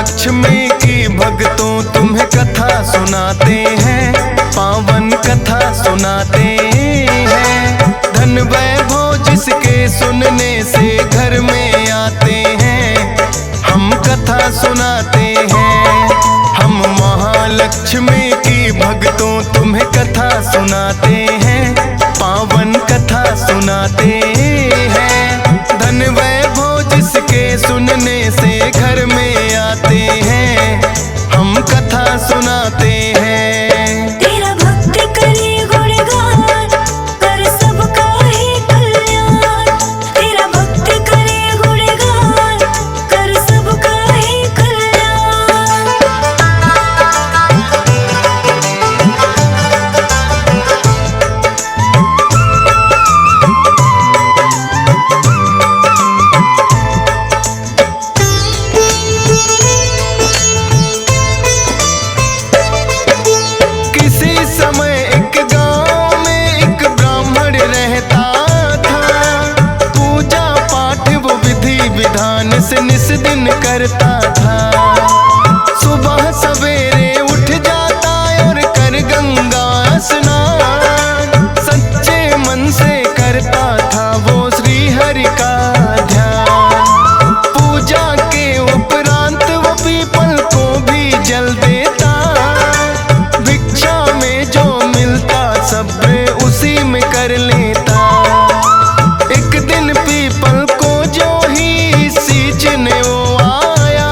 महालक्ष्मी की भक्तों तुम्हें कथा सुनाते हैं, पावन कथा सुनाते हैं। धन वैभव जिसके सुनने से घर में आते हैं, हम कथा सुनाते हैं। हम महालक्ष्मी की भक्तों तुम्हें कथा सुनाते हैं, पावन कथा सुनाते हैं। धन वैभव जिसके सुनने से घर में आते हैं, हम कथा सुनाते हैं। तेरा भक्त करे गुणगान, कर सबका ही कल्याण। तेरा भक्त करे गुणगान, कर सबका ही कल्याण। विधान से निस दिन करता था। सुबह सवेरे उठ जाता और कर गंगा स्नान। सच्चे मन से करता था वो श्री हरि का ध्यान। पूजा के उपरांत वो पीपल को भी जल देता। भिक्षा में जो मिलता सब्र उसी में कर लेता। एक दिन पीपल को जो ही सींचने वो आया,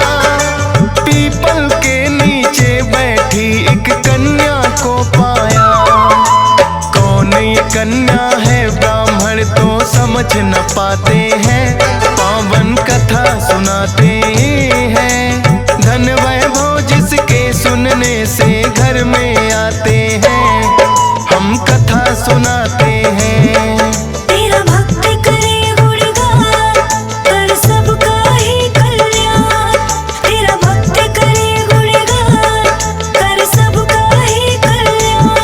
पीपल के नीचे बैठी एक कन्या को पाया। कौन ये कन्या है ब्राह्मण तो समझ न पाते हैं, पावन कथा सुनाते हैं। धन वैभव जिसके सुनने से घर में आते हैं, हम कथा सुनाते हैं। तेरा भक्त करे गुणगान, कर सबका ही कल्याण। तेरा भक्त करे गुणगान, कर सबका ही कल्याण।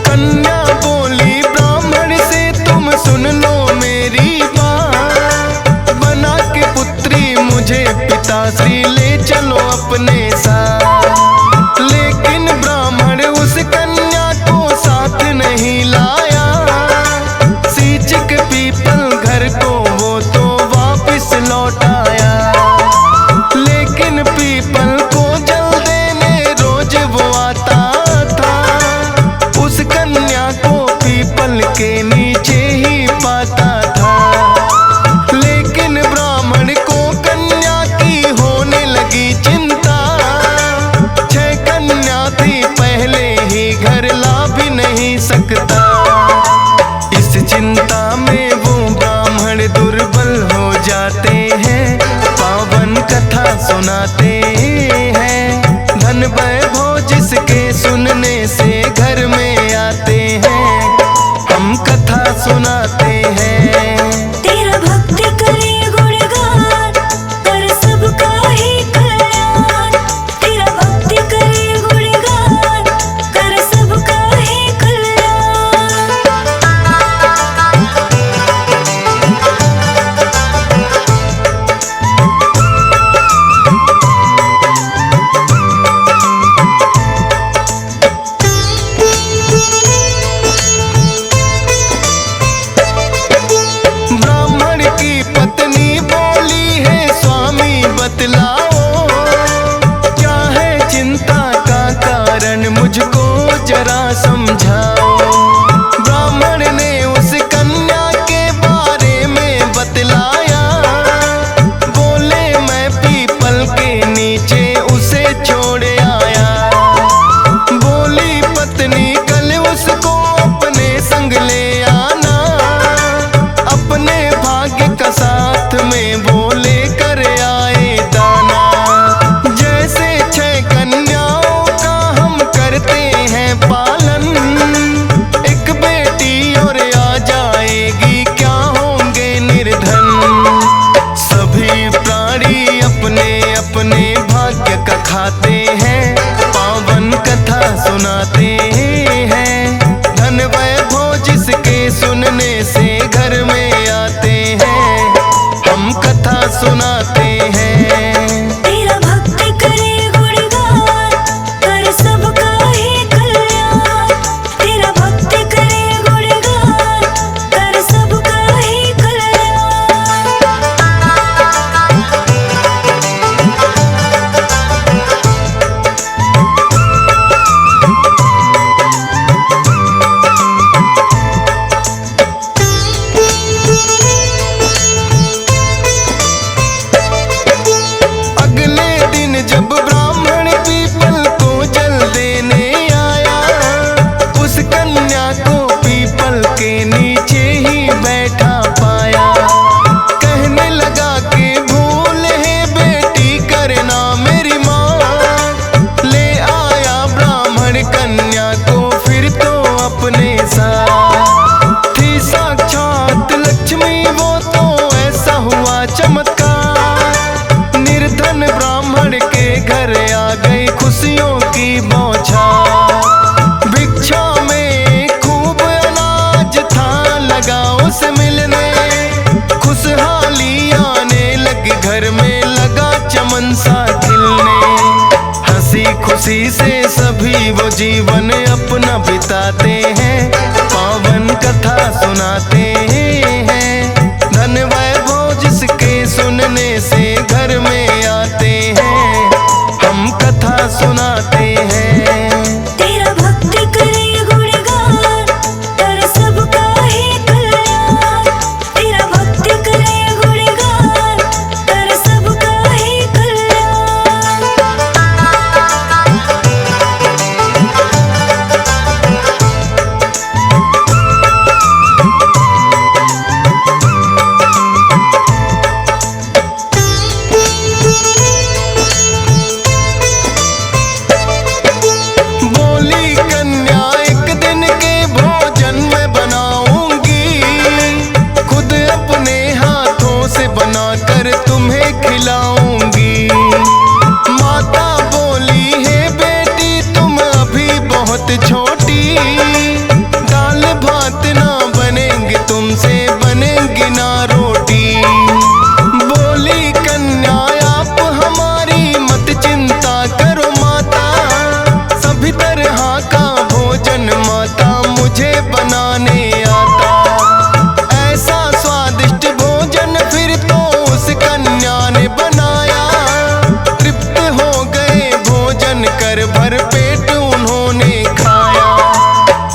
कन्या बोली ब्राह्मण से तुम सुन लो मेरी बात। बना के पुत्री मुझे पिताश्री ले चलो अपने साथ। लेकिन ब्राह्मण उस कन्या को साथ नहीं लाया। सींच के पीपल घर को वो तो वापिस लौट आया। लेकिन पीपल को जल देने रोज वो आता था। उस कन्या को पीपल के नीचे ही पाता था। लेकिन ब्राह्मण को कन्या की होने लगी चिंता। 6 कन्या थी पहले ही घर ला भी नहीं सकता। इस चिंता में वो ब्राह्मण दुर्बल हो जाते हैं, पावन कथा सुनाते हैं। धन वैभव जिसके सुनने से घर में आते हैं, हम कथा सुनाते हैं। तेरा भक्त करे गुणगान, कर सबका ही कल्याण। तेरा भक्त करे गुणगान, कर सबका ही कल्याण। वो तो ऐसा हुआ चमत्कार, निर्धन ब्राह्मण के घर आ गई खुशियों की बौछार। भिक्षा में खूब अनाज था लगा उसे मिलने, खुशहाली आने लगी घर में लगा चमन सा खिलने। हंसी खुशी से सभी वो जीवन अपना बिताते हैं, पावन कथा सुनाते हैं। धन वैभव जिसके सुनने से घर में आते हैं, हम कथा सुनाते हैं। तेरा भक्ति करे गुणगान कर सबका ही कल्याण। तेरा भक्ति करे गुणगान कर सबका ही कल्याण। बोली कन्या एक दिन के भोजन में बनाऊंगी, खुद अपने हाथों से बनाकर तुम्हें खिलाऊंगी। माता बोली है बेटी तुम अभी बहुत छोटी, दाल भात ना बनेंगे तुमसे बनेंगी ना रोटी। बोली कन्या आप हमारी मत चिंता करो माता, सभी तरह का भोजन माता मुझे बनाने आता। ऐसा स्वादिष्ट भोजन फिर तो उस कन्या ने बनाया, तृप्त हो गए भोजन कर भर पेट उन्होंने खाया।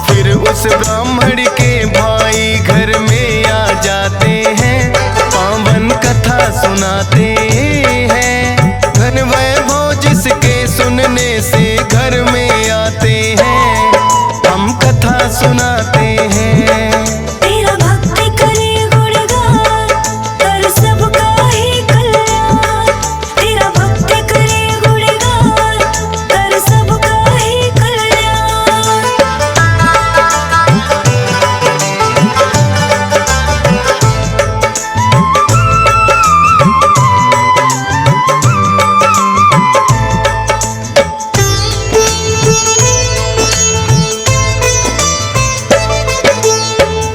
फिर उस ब्राह्मण के भाई घर में आ जाते हैं, पावन कथा सुनाते हैं। धन वैभव जिसके सुनने से घर में आते हैं, हम कथा सुनाते हैं। तेरा भक्ति करे गुणगान कर सबका ही कल्याण। तेरा भक्ति करे गुणगान कर सबका ही कल्याण।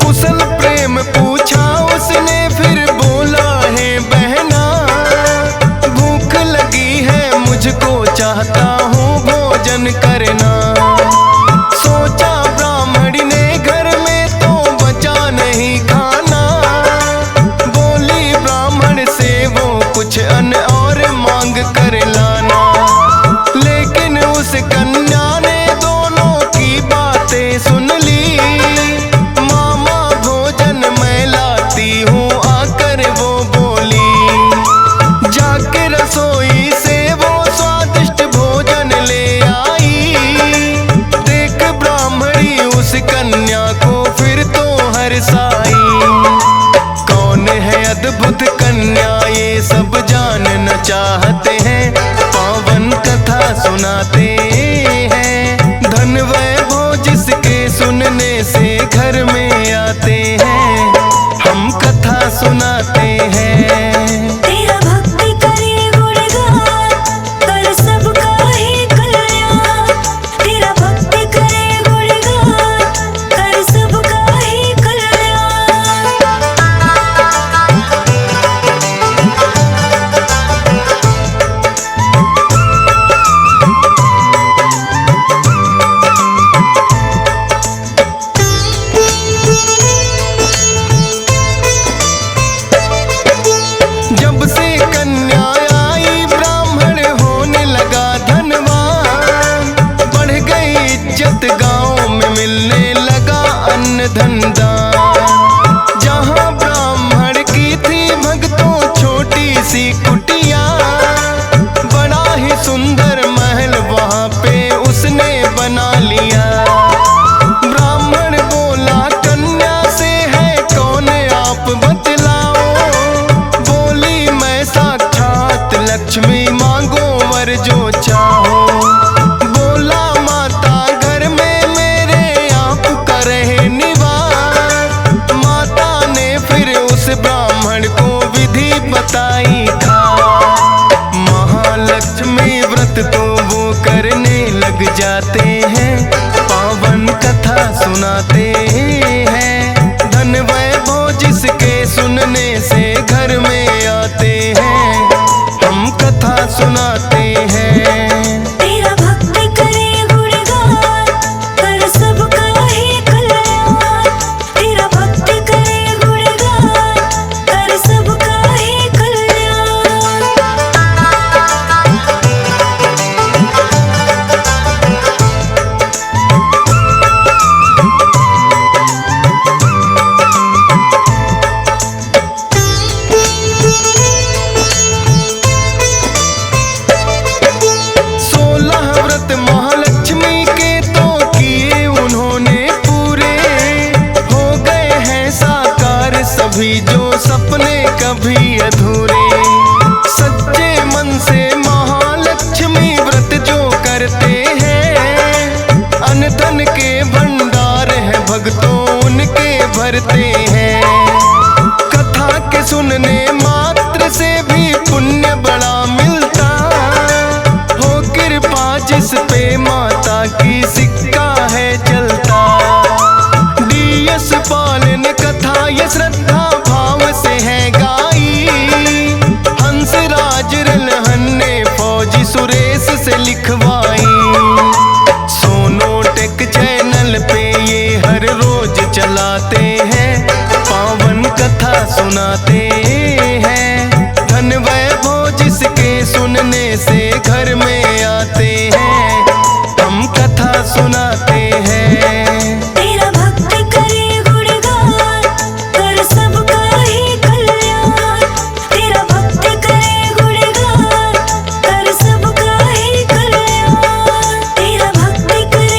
कुशल प्रेम पूछा उसने फिर बोला है बहना, भूख लगी है मुझको चाहता हूँ भोजन करना। सोचा ब्राह्मणी ने घर में तो बचा नहीं खाना, बोली ब्राह्मण से वो कुछ अन्न और मांग कर लाना। लेकिन उस कन्या ने दोनों की बातें सुन ली, मामा भोजन मैं लाती हूँ आकर वो बोली। जाके रसोई से वो स्वादिष्ट भोजन ले आई, देख ब्राह्मणी उस कन्या को फिर तो हर्षाई। कौन है अद्भुत कन्या ये सब जानना चाहते हैं, पावन कथा सुनाते हैं। धन वैभव जिसके सुनने से घर में आते हैं, हम कथा सुनाते हैं। तेरा भक्ति करे गुणगान कर सबका ही कल्याण। तेरा भक्ति करे गुणगान कर सबका ही कल्याण। बताई खा। महालक्ष्मी व्रत तो वो करने लग जाते हैं, पावन कथा सुनाते हैं। धन वैभव जिसके सुनने से घर में आते हैं, हम कथा सुनाते हैं। तेरा भक्त करे गुणगान, कर सबका ही कल्याण। तेरा भक्त करे गुणगान, कर सबका ही कल्याण। महालक्ष्मी के तो किए उन्होंने पूरे, हो गए हैं साकार सभी जो सपने कभी अधूरे। सच्चे मन से महालक्ष्मी व्रत जो करते हैं, अन्न धन के भंडार है भक्तों उनके भरते हैं। कथा के सुनने मात्र से भी पुण्य बड़ा मिलता, हो कृपा जिस पे माता की सिक्का है चलता। डीएस पालन कथा ये श्रद्धा भाव से है गाई, हंसराज रलहन ने फौजी सुरेश से लिखवाई। सोनोटेक चैनल पे ये हर रोज चलाते हैं, पावन कथा सुनाते हैं। धन वैभव जिसके सुनने से घर में